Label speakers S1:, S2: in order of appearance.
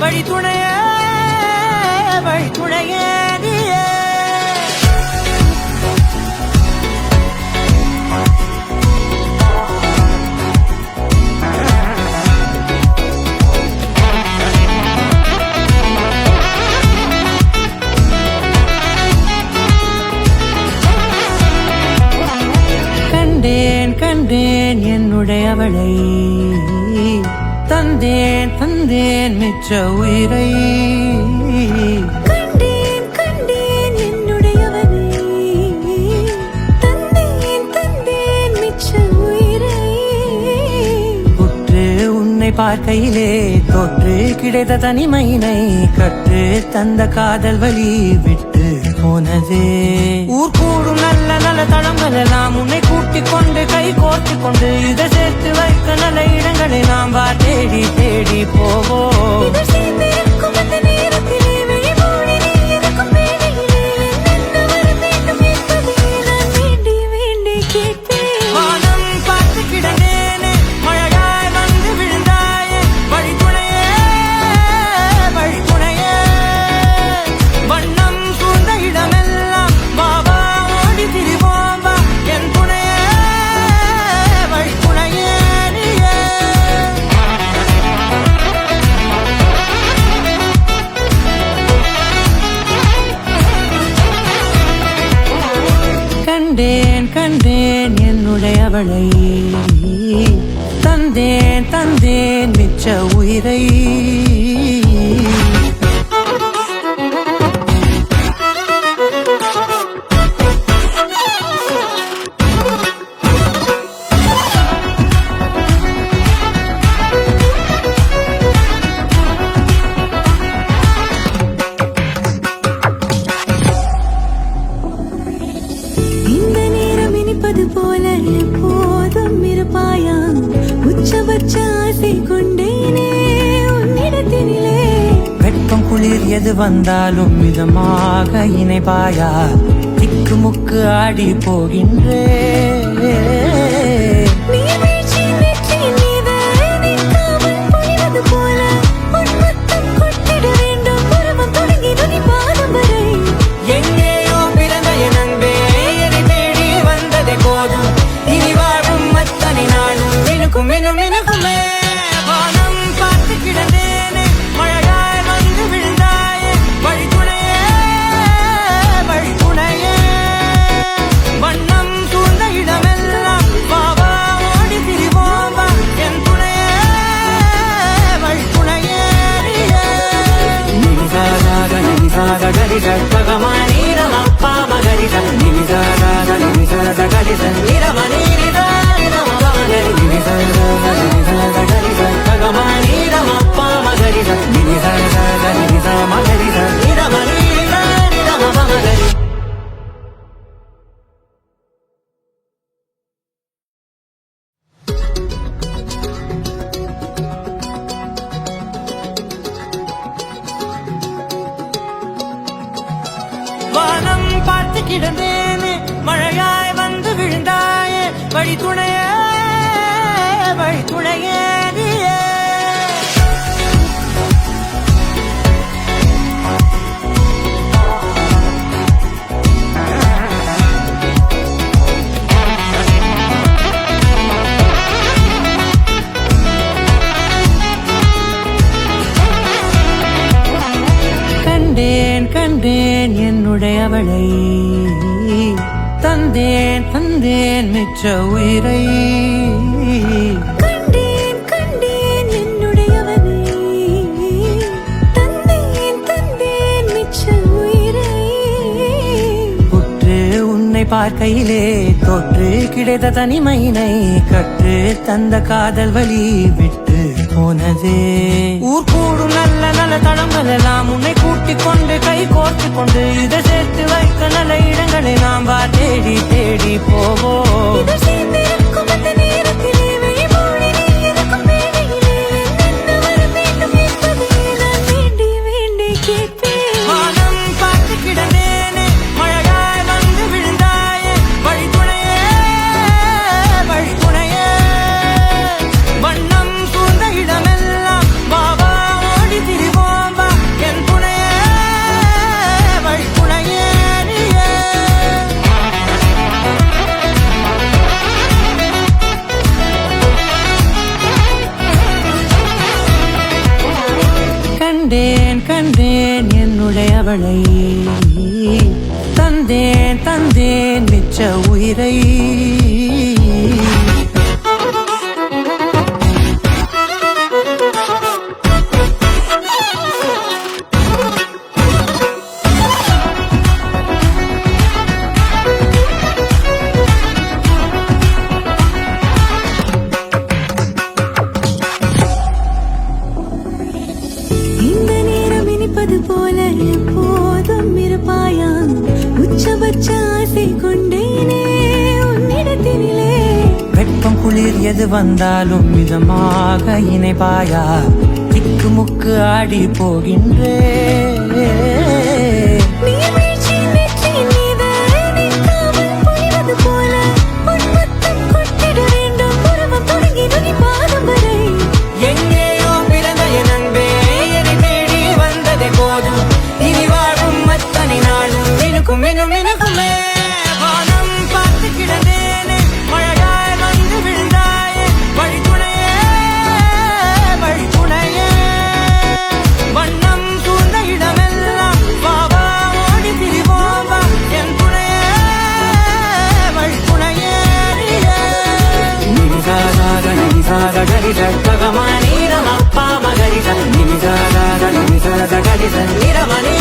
S1: வழி துணையே வழி துணையே நீயே. கண்டேன் கண்டேன் என்னுடையவளை, தந்தேன் தந்தேன் மிச்ச உயிரை.
S2: கண்டேன் கண்டேன் என்னுடையவனை, தந்தேன் தந்தேன் மிச்ச உயிரை.
S1: உற்று உன்னை பார்க்கையிலே தொற்று கிடைத்த தனிமையினை கற்று தந்த காதல் வழி விட்டு போனதே. ஊர் கூடும் நல்ல நல்ல தளங்கள் எல்லாம் உன்னை கூட்டிக் கொண்டு கை கோர்த்து கொண்டு இதை சேர்த்து வைக்க நல்ல இடங்களை நாம் வா தேடி தேடி போவோம். கண்டேன் கண்டேன் என்னுடையவளை, தந்தேன் தந்தேன் மிச்ச உயிரை.
S2: போல எப்போதும் இருப்பாயா, உச்சபட்ச ஆசை கொண்டேனே உன்னிடத்தினிலே.
S1: வெப்பம் குளிர் எது வந்தாலும் மிதமாக இணைப்பாயா, திக்கு முக்கு ஆடி போகின்றே. வானம் பார்த்து கிடந்தேனே, மழையாய் வந்து விழுந்தாயே, வழி துணையே வழி துணையே நீயே. கண்டேன் கண்டேன் என்னுடையவளை, தந்தேன் தந்தேன் மிச்ச உயிரை.
S2: கண்டேன் கண்டேன் என்னுடையவனை, தந்தேன் தந்தேன் மிச்ச உயிரை.
S1: உற்று உன்னை பார்க்கையிலே தொற்று கிடைத்த தனிமையினை கற்று தந்த காதல் வழி விட்டு போனதே. ஊர் கூடும் நல்ல நல்ல தளங்கள் எல்லாம் உன்னை கூட்டிக் கொண்டு கை கோர்த்து கொண்டு இதை சேர்த்து வைக்க நல்ல இடங்களை நாம் வா தேடி தேடி போவோம். வண்ணம் சூழ்ந்த இடமெல்லாம் வா வா ஓடி திரிவோம். கண்டேன் கண்டேன் என்னுடையவளை தந்தேன் தந்தேன் மிச்ச உயிரை
S2: இந்த நேரம் இனிப்பது போல எப்போதும் இருப்பாயா உச்சபட்ச ஆசை கொண்டேனே உன்னிடத்தினிலே
S1: வெப்பம் குளிர் எது வந்தாலும் மிதமாக இணைப்பாயா திக்குமுக்கு ஆடி போகின்றே
S2: நீர்வீழ்ச்சி நெற்றியின் மீது நிற்காமல் பொழிவது போல உன் முத்தம் கொட்டிட வேண்டும் உருவம் தொடங்கி நுனி பாதம் வரை
S1: எங்கேயோ பிறந்த என் அன்பே என்னை தேடி வந்ததே போதும் இனி வாழும் அத்தனை நாளும் மினுக்கும் மினுக்குமே வானம் பார்த்து கிடந்தேனே மழையாய் வந்து விழுந்தாயே வழித்துணையே வழித்துணையே வண்ணம் சூழ்ந்த இடமெல்லாம் பாவா ஓடி திரிவோவா என் துணையே வழித்துணையே நிமிசாக நிமிசாக கரிச பகமானி ரமப்பா மகரிச நிமிசாக நிமிசாக கரிச நிரமணி